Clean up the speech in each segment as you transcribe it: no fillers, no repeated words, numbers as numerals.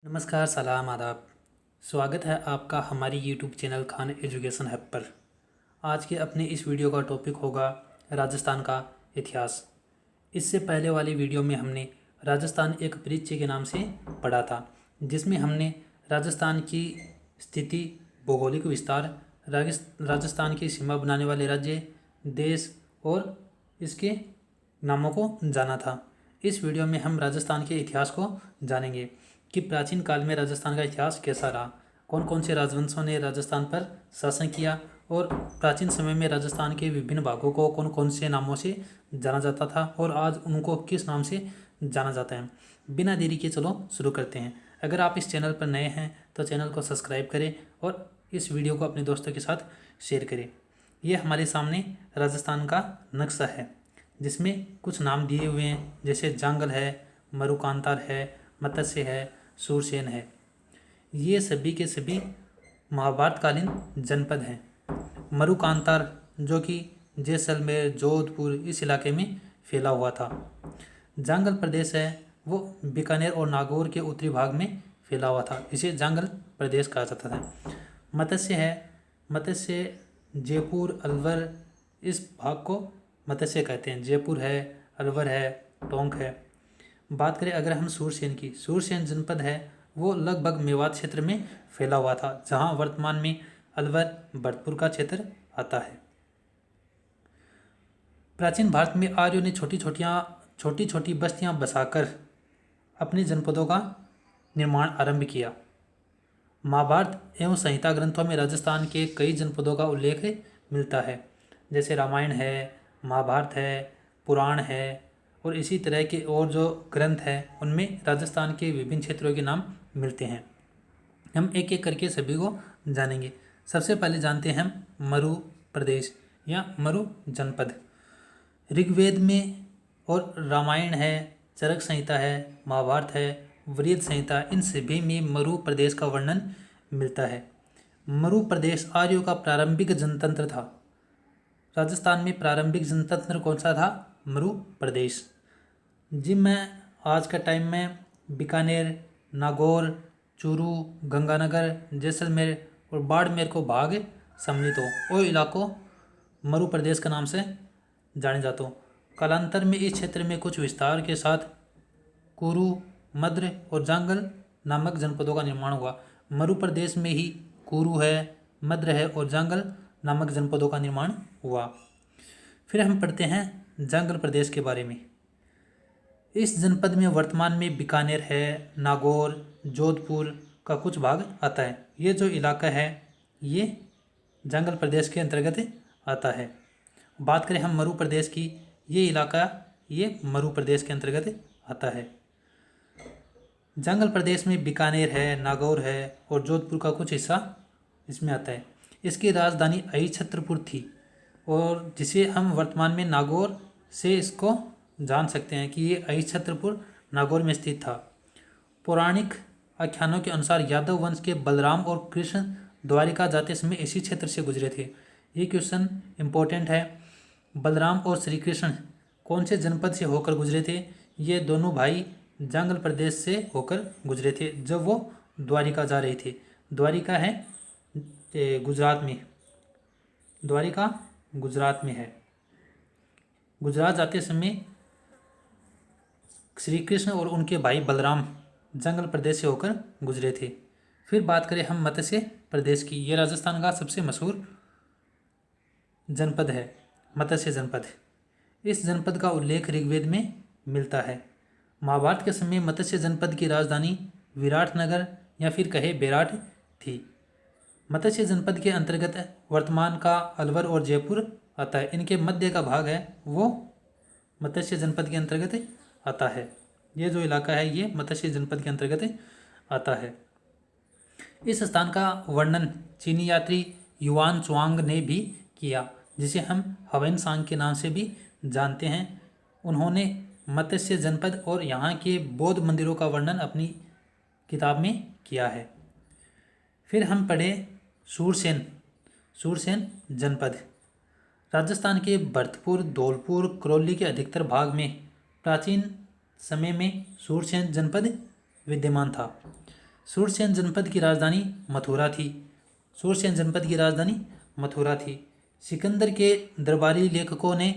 नमस्कार, सलाम, आदाब। स्वागत है आपका हमारी YouTube channel Khan education hub पर। आज के अपने इस वीडियो का टॉपिक होगा राजस्थान का इतिहास। इससे पहले वाली वीडियो में हमने राजस्थान एक परिचय के नाम से पढ़ा था, जिसमें हमने राजस्थान की स्थिति, भौगोलिक विस्तार, राजस्थान की सीमा बनाने वाले राज्य, देश और इसके नामों को जाना था। इस वीडियो में हम राजस्थान के इतिहास को जानेंगे कि प्राचीन काल में राजस्थान का इतिहास कैसा रहा, कौन कौन से राजवंशों ने राजस्थान पर शासन किया और प्राचीन समय में राजस्थान के विभिन्न भागों को कौन कौन से नामों से जाना जाता था और आज उनको किस नाम से जाना जाता है। बिना देरी के चलो शुरू करते हैं। अगर आप इस चैनल पर नए हैं तो चैनल को सब्सक्राइब करें और इस वीडियो को अपने दोस्तों के साथ शेयर करें। ये हमारे सामने राजस्थान का नक्शा है, जिसमें कुछ नाम दिए हुए हैं, जैसे जांगल है, मरुकांतार है, मत्स्य है, सूरसेन है। ये सभी के सभी महाभारतकालीन जनपद हैं। मरुकांतार जो कि जैसलमेर, जोधपुर इस इलाके में फैला हुआ था। जांगल प्रदेश है वो बीकानेर और नागौर के उत्तरी भाग में फैला हुआ था, इसे जांगल प्रदेश कहा जाता था। मत्स्य है, मत्स्य जयपुर, अलवर इस भाग को मत्स्य कहते हैं। जयपुर है, अलवर है, टोंक है। बात करें अगर हम सूरसेन की, सूरसेन जनपद है वो लगभग मेवात क्षेत्र में फैला हुआ था, जहां वर्तमान में अलवर, भरतपुर का क्षेत्र आता है। प्राचीन भारत में आर्यों ने छोटी छोटी बस्तियां बसाकर अपने जनपदों का निर्माण आरंभ किया। महाभारत एवं संहिता ग्रंथों में राजस्थान के कई जनपदों का उल्लेख मिलता है, जैसे रामायण है, महाभारत है, पुराण है और इसी तरह के और जो ग्रंथ हैं उनमें राजस्थान के विभिन्न क्षेत्रों के नाम मिलते हैं। हम एक एक करके सभी को जानेंगे। सबसे पहले जानते हैं हम मरु प्रदेश या मरु जनपद। ऋग्वेद में और रामायण है, चरक संहिता है, महाभारत है, वृहद संहिता, इन सभी में मरु प्रदेश का वर्णन मिलता है। मरु प्रदेश आर्यों का प्रारंभिक जनतंत्र था। राजस्थान में प्रारंभिक जनतंत्र कौन सा था? मरु प्रदेश। जी मैं आज का टाइम में बीकानेर, नागौर, चूरू, गंगानगर, जैसलमेर और बाड़मेर को भाग सम्मिलित हो और इलाकों मरु प्रदेश के नाम से जाने जाते हो। कालांतर में इस क्षेत्र में कुछ विस्तार के साथ कुरु, मद्र और जांगल नामक जनपदों का निर्माण हुआ। मरु प्रदेश में ही कुरु है, मद्र है और जांगल नामक जनपदों का निर्माण हुआ। फिर हम पढ़ते हैं जांगल प्रदेश के बारे में। इस जनपद में वर्तमान में बीकानेर है, नागौर, जोधपुर का कुछ भाग आता है। ये जो इलाका है ये जांगल प्रदेश के अंतर्गत आता है। बात करें हम मरु प्रदेश की, ये इलाका ये मरु प्रदेश के अंतर्गत आता है। जांगल प्रदेश में बीकानेर है, नागौर है और जोधपुर का कुछ हिस्सा इसमें आता है। इसकी राजधानी अहिछत्रपुर थी और जिसे हम वर्तमान में नागौर से इसको जान सकते हैं कि ये अहिछत्रपुर नागौर में स्थित था। पौराणिक आख्यानों के अनुसार यादव वंश के बलराम और कृष्ण द्वारिका जाते समय इसी क्षेत्र से गुजरे थे। ये क्वेश्चन इम्पोर्टेंट है। बलराम और श्री कृष्ण कौन से जनपद से होकर गुजरे थे? ये दोनों भाई जांगल प्रदेश से होकर गुजरे थे जब वो द्वारिका जा रहे थे। द्वारिका है गुजरात में, द्वारिका गुजरात में है। गुजरात जाते समय श्री कृष्ण और उनके भाई बलराम जंगल प्रदेश से होकर गुजरे थे। फिर बात करें हम मत्स्य प्रदेश की, ये राजस्थान का सबसे मशहूर जनपद है, मत्स्य जनपद। इस जनपद का उल्लेख ऋग्वेद में मिलता है। महाभारत के समय मत्स्य जनपद की राजधानी विराटनगर या फिर कहे बेराट थी। मत्स्य जनपद के अंतर्गत वर्तमान का अलवर और जयपुर आता है। इनके मध्य का भाग है वो मत्स्य जनपद के अंतर्गत आता है। ये जो इलाका है ये मत्स्य जनपद के अंतर्गत आता है। इस स्थान का वर्णन चीनी यात्री युआन चुआंग ने भी किया, जिसे हम हवेन सांग के नाम से भी जानते हैं। उन्होंने मत्स्य जनपद और यहाँ के बौद्ध मंदिरों का वर्णन अपनी किताब में किया है। फिर हम पढ़े सूरसेन, सूरसेन जनपद। राजस्थान के भरतपुर, धौलपुर, करौली के अधिकतर भाग में प्राचीन समय में सूरसेन जनपद विद्यमान था। सूरसेन जनपद की राजधानी मथुरा थी। सूरसेन जनपद की राजधानी मथुरा थी। सिकंदर के दरबारी लेखकों ने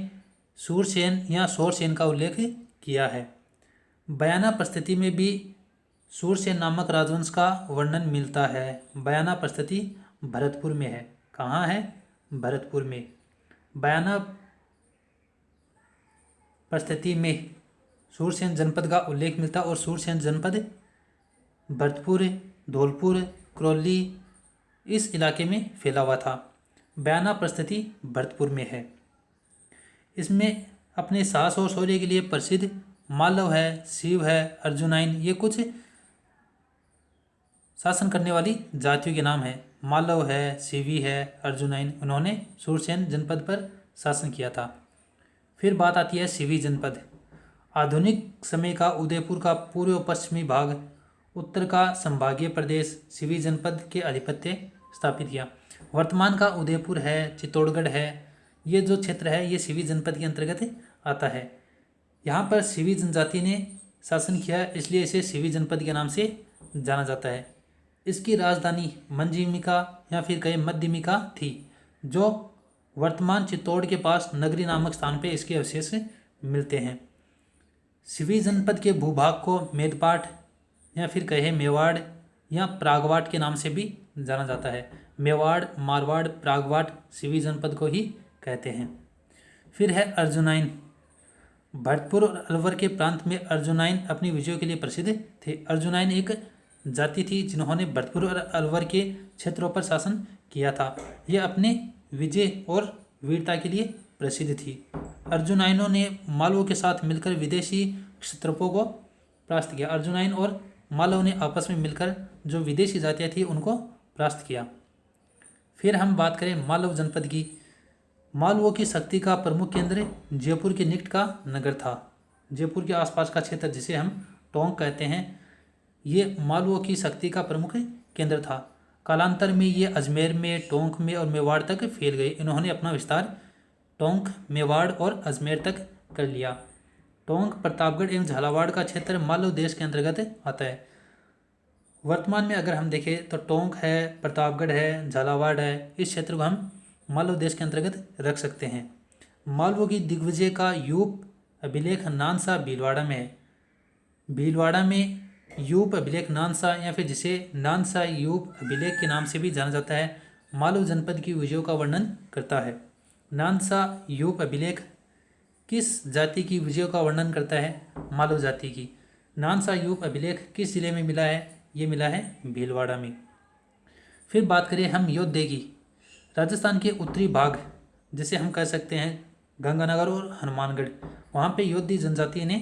सूरसेन या शोरसेन का उल्लेख किया है। बयाना प्रस्तुति में भी सूरसेन नामक राजवंश का वर्णन मिलता है। बयाना प्रस्तुति भरतपुर में है। कहाँ है? भरतपुर में। बयाना प्रस्तुति में सूरसेन जनपद का उल्लेख मिलता और सूरसेन जनपद भरतपुर, धौलपुर, करौली इस इलाके में फैला हुआ था। बयाना प्रस्तुति भरतपुर में है। इसमें अपने साहस और शौर्य के लिए प्रसिद्ध मालव है, शिव है, अर्जुनाइन, ये कुछ शासन करने वाली जातियों के नाम हैं। मालव है, शिवी है, अर्जुनाइन, उन्होंने सूरसेन जनपद पर शासन किया था। फिर बात आती है शिवी जनपद। आधुनिक समय का उदयपुर का पूर्व पश्चिमी भाग, उत्तर का संभागीय प्रदेश शिवी जनपद के आधिपत्य स्थापित किया। वर्तमान का उदयपुर है, चित्तौड़गढ़ है, ये जो क्षेत्र है ये शिवी जनपद के अंतर्गत आता है। यहाँ पर शिवी जनजाति ने शासन किया, इसलिए इसे शिवी जनपद के नाम से जाना जाता है। इसकी राजधानी मंजीमिका या फिर कहे मध्यमिका थी, जो वर्तमान चित्तौड़ के पास नगरी नामक स्थान पे इसके अवशेष मिलते हैं। शिवी जनपद के भूभाग को मेदपाट या फिर कहे मेवाड़ या प्रागवाट के नाम से भी जाना जाता है। मेवाड़, मारवाड़, प्रागवाट शिवी जनपद को ही कहते हैं। फिर है अर्जुनाइन। भरतपुर और अलवर के प्रांत में अर्जुनाइन अपनी विजयों के लिए प्रसिद्ध थे। अर्जुनाइन एक जाति थी जिन्होंने भरतपुर और अलवर के क्षेत्रों पर शासन किया था। ये अपने विजय और वीरता के लिए प्रसिद्ध थी। अर्जुनाइनों ने मालवों के साथ मिलकर विदेशी क्षत्रपों को परास्त किया। अर्जुनाइन और मालव ने आपस में मिलकर जो विदेशी जातियाँ थी उनको परास्त किया। फिर हम बात करें मालव जनपद की। मालवों की शक्ति का प्रमुख केंद्र जयपुर के निकट का नगर था। जयपुर के आसपास का क्षेत्र जिसे हम टोंक कहते हैं, ये मालवों की शक्ति का प्रमुख केंद्र था। कालांतर में ये अजमेर में, टोंक में और मेवाड़ तक फैल गए। इन्होंने अपना विस्तार टोंक, मेवाड़ और अजमेर तक कर लिया। टोंक, प्रतापगढ़ एवं झालावाड़ का क्षेत्र मालव देश के अंतर्गत आता है। वर्तमान में अगर हम देखें तो टोंक है, प्रतापगढ़ है, झालावाड़ है, इस क्षेत्र को हम मालव देश के अंतर्गत रख सकते हैं। मालवों की दिग्विजय का यूप अभिलेख नानसा भीलवाड़ा में है। भीलवाड़ा में यूप अभिलेख नानसा या फिर जिसे नानसा यूप अभिलेख के नाम से भी जाना जाता है, मालव जनपद की विजयों का वर्णन करता है। नानसा यूप अभिलेख किस जाति की विजयों का वर्णन करता है? मालव जाति की। नानसा यूप अभिलेख किस जिले में मिला है? ये मिला है भीलवाड़ा में। फिर बात करें हम योद्धे की। राजस्थान के उत्तरी भाग जिसे हम कह सकते हैं गंगानगर और हनुमानगढ़, वहाँ पे योद्धे जनजाति ने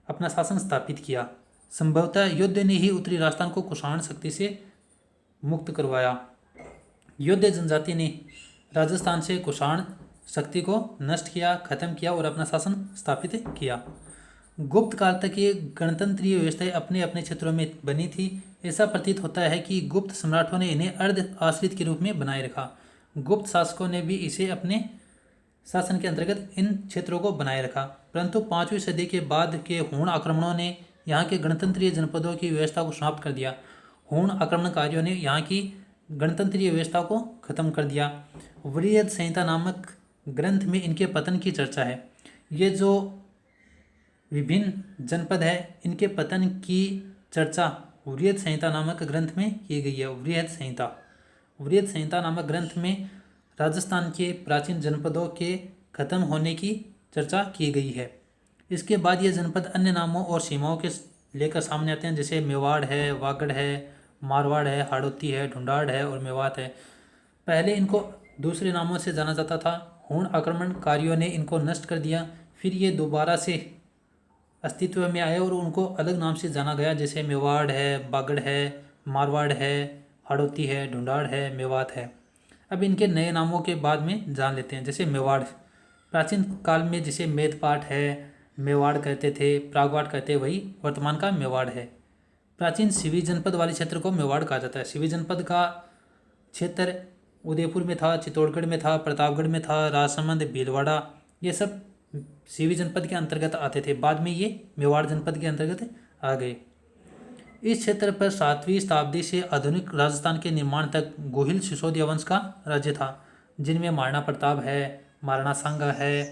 अपना शासन स्थापित किया। संभवतः योद्धे ने ही उत्तरी राजस्थान को कुषाण शक्ति से मुक्त करवाया। योद्धे जनजाति ने राजस्थान से कुषाण शक्ति को नष्ट किया, खत्म किया और अपना शासन स्थापित किया। गुप्त काल तक ये गणतंत्रीय व्यवस्थाएं अपने अपने क्षेत्रों में बनी थी। ऐसा प्रतीत होता है कि गुप्त सम्राटों ने इन्हें अर्ध आश्रित के रूप में बनाए रखा। गुप्त शासकों ने भी इसे अपने शासन के अंतर्गत इन क्षेत्रों को बनाए रखा, परंतु 5वीं सदी के बाद के हूण आक्रमणों ने यहाँ के गणतंत्रीय जनपदों की व्यवस्था को समाप्त कर दिया। हूण आक्रमणकारियों ने यहाँ की गणतंत्रीय व्यवस्था को खत्म कर दिया। वृहद संहिता नामक ग्रंथ में इनके पतन की चर्चा है। ये जो विभिन्न जनपद है इनके पतन की चर्चा वृहद संहिता नामक ग्रंथ में की गई है। वृहद संहिता नामक ग्रंथ में राजस्थान के प्राचीन जनपदों के खत्म होने की चर्चा की गई है। इसके बाद ये जनपद अन्य नामों और सीमाओं के लेकर सामने आते हैं, जैसे मेवाड़ है, वागड़ है, मारवाड़ है, हाड़ौती है, ढूंढाड़ है और मेवात है। पहले इनको दूसरे नामों से जाना जाता था। हूण आक्रमणकारियों ने इनको नष्ट कर दिया, फिर ये दोबारा से अस्तित्व में आए और उनको अलग नाम से जाना गया, जैसे मेवाड़ है, बागड़ है, मारवाड़ है, हाड़ौती है, ढूंढाड़ है, मेवात है। अब इनके नए नामों के बाद में जान लेते हैं। जैसे मेवाड़, प्राचीन काल में जिसे मेदपाट है, मेवाड़ कहते थे, प्रागवाट कहते, वही वर्तमान का मेवाड़ है। प्राचीन शिवी जनपद वाले क्षेत्र को मेवाड़ कहा जाता है। शिवी जनपद का क्षेत्र उदयपुर में था, चित्तौड़गढ़ में था, प्रतापगढ़ में था, राजसमंद, भीलवाड़ा, ये सब शिवी जनपद के अंतर्गत आते थे। बाद में ये मेवाड़ जनपद के अंतर्गत आ गए। इस क्षेत्र पर 7वीं शताब्दी से आधुनिक राजस्थान के निर्माण तक गोहिल सिसोदिया वंश का राज्य था, जिनमें महाराणा प्रताप है, महाराणा सांगा है,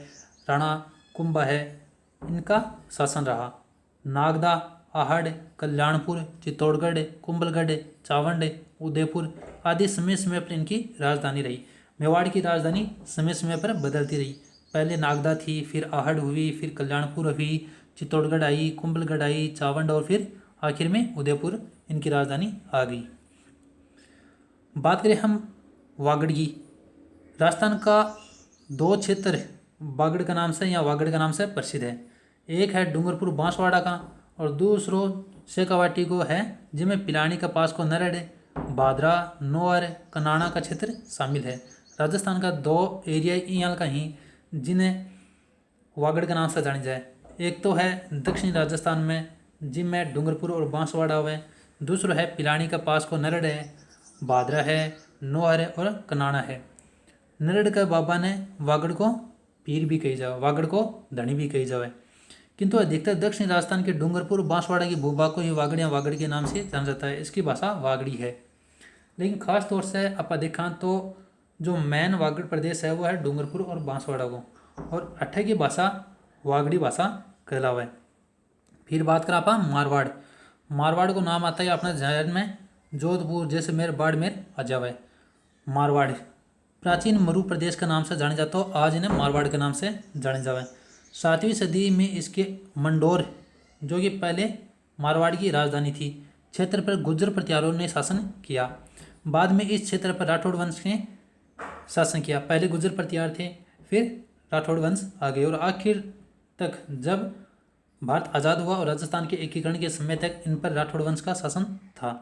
राणा कुंभा है, इनका शासन रहा। नागदा, आहड़, कल्याणपुर, चित्तौड़गढ़, कुंभलगढ़, चावंड, उदयपुर आदि समय समय पर इनकी राजधानी रही। मेवाड़ की राजधानी समय समय पर बदलती रही। पहले नागदा थी, फिर आहड़ हुई, फिर कल्याणपुर हुई, चित्तौड़गढ़ आई, कुंभलगढ़ आई, चावंड और फिर आखिर में उदयपुर इनकी राजधानी आ गई। बात करें हम वागड़ की। राजस्थान का दो क्षेत्र बागड़ का नाम से या वागड़ का नाम से प्रसिद्ध है। एक है डूंगरपुर बांसवाड़ा का और दूसरो शेखावाटी को है, जिनमें पिलानी का पास को नरड़, बादरा, नोअर, कनाड़ा का क्षेत्र शामिल है। राजस्थान का दो एरिया यहाँ का ही जिन्हें वागड़ का नाम से जानी जाए। एक तो है दक्षिणी राजस्थान में, जिनमें डूंगरपुर और बांसवाड़ा हुए। दूसरा है पिलानी का पास को नरड़ है, बादरा है, नोहर है और कनाड़ा है। नरड़ के बाबा ने वागड़ को पीर भी कही जाए, वागड़ को धनी भी कही जाए, किंतु अधिकतर दक्षिणी राजस्थान के डूंगरपुर बांसवाड़ा की भूभाग को ही वागड़ या वागड़ के नाम से जाना जाता है। इसकी भाषा वागड़ी है। लेकिन खास तौर से आप देखा तो जो मेन वागड़ प्रदेश है वो है डूंगरपुर और बांसवाड़ा को, और अट्ठे की भाषा वागड़ी भाषा कहलावे। फिर बात करें आप मारवाड़। मारवाड़ को नाम आता है अपने जहन में जोधपुर, जैसलमेर, बाड़मेर आ जावे। मारवाड़ प्राचीन मरु प्रदेश के नाम से जाने जाता हो, आज इन्हें मारवाड़ के नाम से जाने जावे। 7वीं सदी में इसके मंडोर, जो कि पहले मारवाड़ की राजधानी थी, क्षेत्र पर गुर्जर प्रतिहारों ने शासन किया। बाद में इस क्षेत्र पर राठौड़ वंश ने शासन किया। पहले गुर्जर प्रतिहार थे, फिर राठौड़ वंश आ गए और आखिर तक जब भारत आज़ाद हुआ और राजस्थान के एकीकरण के समय तक इन पर राठौड़ वंश का शासन था।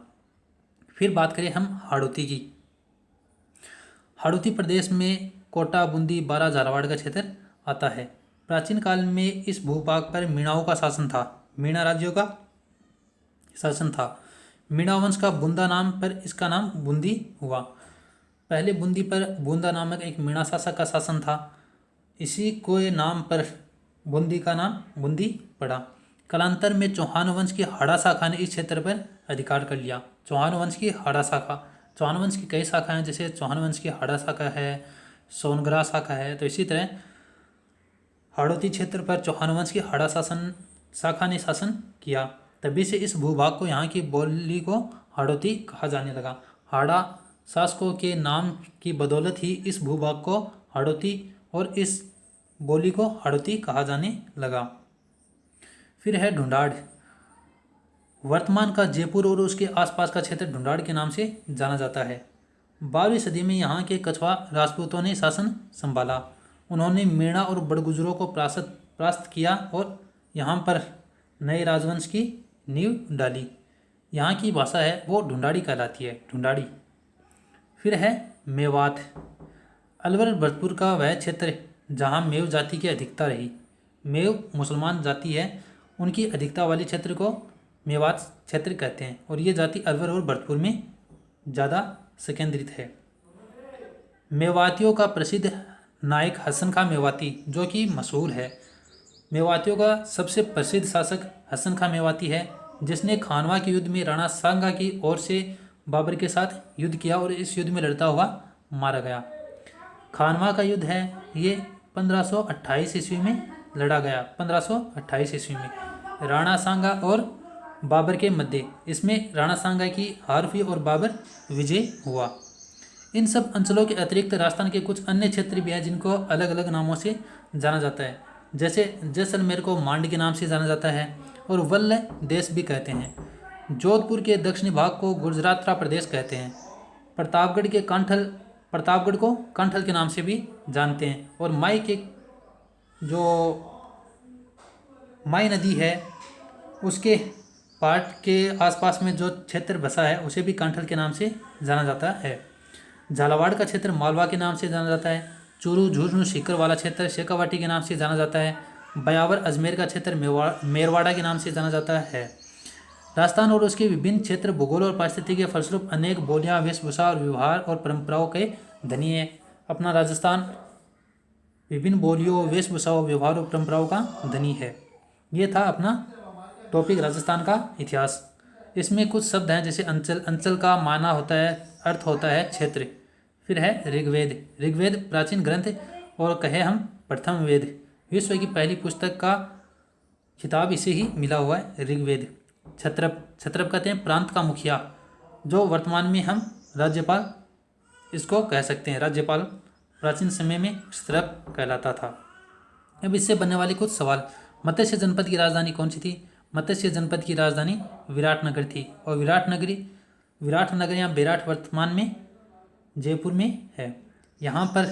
फिर बात करें हम हाड़ौती की। हाड़ौती प्रदेश में कोटा, बूंदी, बारा, झालावाड़ का क्षेत्र आता है। प्राचीन काल में इस भूभाग पर मीणाओं का शासन था, मीणा राज्यों का शासन था। मीणा वंश का बूंदा नाम पर इसका नाम बूंदी हुआ। पहले बूंदी पर बूंदा नामक एक मीणा शासक का शासन था, इसी को नाम पर बूंदी का नाम बूंदी पड़ा। कालांतर में चौहान वंश की हाड़ा शाखा ने इस क्षेत्र पर अधिकार कर लिया। चौहान वंश की हाड़ा शाखा, चौहान वंश की कई शाखा हैं, जैसे चौहान वंश की हाड़ा शाखा है, सोनगरा शाखा है। तो इसी तरह हाड़ौती क्षेत्र पर चौहान वंश की हाड़ा शाखा ने शासन किया। तभी से इस भूभाग को, यहाँ की बोली को हाड़ौती कहा जाने लगा। हाड़ा शासकों के नाम की बदौलत ही इस भूभाग को हाड़ौती और इस बोली को हाड़ौती कहा जाने लगा। फिर है ढूंढाड़। वर्तमान का जयपुर और उसके आसपास का क्षेत्र ढूंढाड़ के नाम से जाना जाता है। 12वीं सदी में यहाँ के कछवा राजपूतों ने शासन संभाला। उन्होंने मीणा और बड़गुजरों को परास्त किया और यहाँ पर नए राजवंश की नींव डाली। यहाँ की भाषा है वो ढूंढाड़ी कहलाती है, ढूंढाड़ी। फिर है मेवात। अलवर भरतपुर का वह क्षेत्र जहाँ मेव जाति की अधिकता रही। मेव मुसलमान जाति है, उनकी अधिकता वाले क्षेत्र को मेवात क्षेत्र कहते हैं और ये जाति अलवर और भरतपुर में ज़्यादा संकेंद्रित है। मेवातियों का प्रसिद्ध नायक हसन खां मेवाती, जो कि मशहूर है। मेवातियों का सबसे प्रसिद्ध शासक हसन खां मेवाती है, जिसने खानवा के युद्ध में राणा सांगा की ओर से बाबर के साथ युद्ध किया और इस युद्ध में लड़ता हुआ मारा गया। खानवा का युद्ध है ये 1528 ईस्वी में लड़ा गया, 1528 ईस्वी में राणा सांगा और बाबर के मध्य। इसमें राणा सांगा की हार हुई और बाबर विजय हुआ। इन सब अंचलों के अतिरिक्त राजस्थान के कुछ अन्य क्षेत्र भी हैं जिनको अलग अलग नामों से जाना जाता है। जैसे जैसलमेर को मांड के नाम से जाना जाता है और वल्ल देश भी कहते हैं। जोधपुर के दक्षिणी भाग को गुजरातरा प्रदेश कहते हैं। प्रतापगढ़ को कांठल के नाम से भी जानते हैं। और माई नदी है उसके पाट के आसपास में जो क्षेत्र बसा है उसे भी कांठल के नाम से जाना जाता है। झालावाड़ का क्षेत्र मालवा के नाम से जाना जाता है। चूरू, झुंझुनू, सीकर वाला क्षेत्र शेखावाटी के नाम से जाना जाता है। बयावर, अजमेर का क्षेत्र मेरवाड़ा के नाम से जाना जाता है। राजस्थान और उसके विभिन्न क्षेत्र भूगोल और परिस्थिति के फलस्वरूप अनेक बोलियां, वेशभूषा और व्यवहार और परंपराओं के धनी है। अपना राजस्थान विभिन्न बोलियों, वेशभूषाओं, व्यवहार और परंपराओं का धनी है। ये था अपना टॉपिक राजस्थान का इतिहास। इसमें कुछ शब्द हैं जैसे अंचल। अंचल का माना होता है, अर्थ होता है क्षेत्र। फिर है ऋग्वेद। ऋग्वेद प्राचीन ग्रंथ और कहे हम प्रथम वेद। विश्व की पहली पुस्तक का खिताब इसे ही मिला हुआ है, ऋग्वेद। क्षत्रप। क्षत्रप कहते हैं प्रांत का मुखिया, जो वर्तमान में हम राज्यपाल इसको कह सकते हैं। राज्यपाल प्राचीन समय में क्षत्रप कहलाता था। अब इससे बनने वाले कुछ सवाल। मत्स्य जनपद की राजधानी कौन सी थी? मत्स्य जनपद की राजधानी विराटनगर थी। और विराटनगर या बेराट वर्तमान में जयपुर में है। यहाँ पर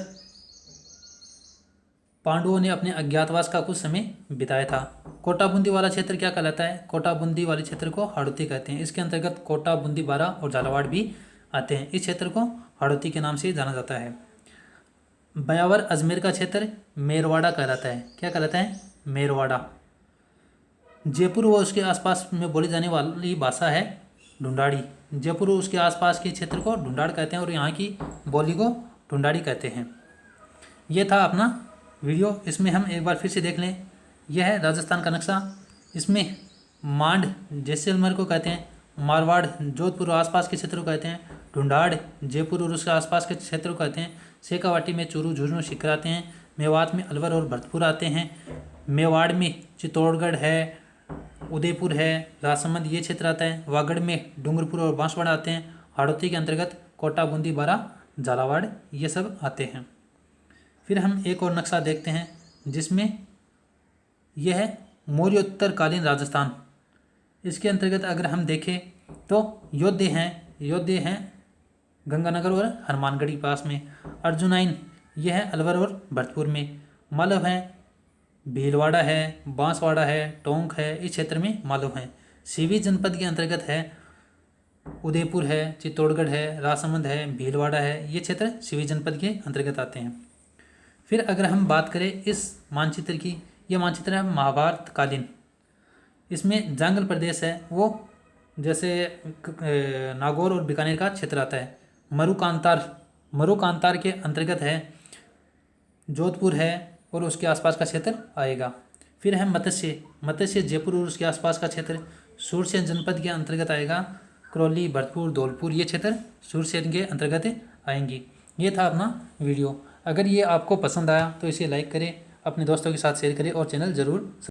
पांडवों ने अपने अज्ञातवास का कुछ समय बिताया था। कोटा बूंदी वाला क्षेत्र क्या कहलाता है? कोटा बूंदी वाले क्षेत्र को हाड़ौती कहते हैं। इसके अंतर्गत कोटा, बूंदी, बारा और झालावाड़ भी आते हैं। इस क्षेत्र को हाड़ौती के नाम से जाना जाता है। ब्यावर अजमेर का क्षेत्र मेरवाड़ा कहलाता है। क्या कहलाता है? मेरवाड़ा। जयपुर व उसके आसपास में बोली जाने वाली भाषा है ढूंढाड़ी। जयपुर और उसके आसपास के क्षेत्र को ढूंढाड़ कहते हैं और यहाँ की बोली को ढूंढाड़ी कहते हैं। ये था अपना वीडियो। इसमें हम एक बार फिर से देख लें। यह है राजस्थान का नक्शा। इसमें मांड जैसलमेर को कहते हैं, मारवाड़ जोधपुर और आसपास के क्षेत्र को कहते हैं, ढूंढाड़ जयपुर और उसके आसपास के क्षेत्र को कहते हैं, शेखावाटी में चूरू, झुंझुनू, सीकर आते हैं, मेवात में अलवर और भरतपुर आते हैं, मेवाड़ में चित्तौड़गढ़ है, उदयपुर है, राजसमंद ये क्षेत्र आता है, वागड़ में डूंगरपुर और बांसवाड़ा आते हैं, हाड़ौती के अंतर्गत कोटा, बूंदी, बारा, झालावाड़ ये सब आते हैं। फिर हम एक और नक्शा देखते हैं जिसमें यह है मौर्योत्तरकालीन राजस्थान। इसके अंतर्गत अगर हम देखें तो योद्धे हैं गंगानगर और हनुमानगढ़ के पास में। अर्जुनाइन यह है अलवर और भरतपुर में। मालव है भीलवाड़ा है, बांसवाड़ा है, टोंक है, इस क्षेत्र में मालव है। सीवी जनपद के अंतर्गत है उदयपुर है, चित्तौड़गढ़ है, राजसमंद है, भीलवाड़ा है, ये क्षेत्र सीवी जनपद के अंतर्गत आते हैं। फिर अगर हम बात करें इस मानचित्र की, यह मानचित्र है महाभारत कालीन। इसमें जांगल प्रदेश है वो जैसे नागौर और बीकानेर का क्षेत्र आता है। मरुकांतार के अंतर्गत है जोधपुर है और उसके आसपास का क्षेत्र आएगा। फिर है मत्स्य जयपुर और उसके आसपास का क्षेत्र। सूरसेन जनपद के अंतर्गत आएगा करौली, भरतपुर, धौलपुर, ये क्षेत्र सूरसेन के अंतर्गत आएंगी। ये था अपना वीडियो। अगर ये आपको पसंद आया तो इसे लाइक करें, अपने दोस्तों के साथ शेयर करें और चैनल ज़रूर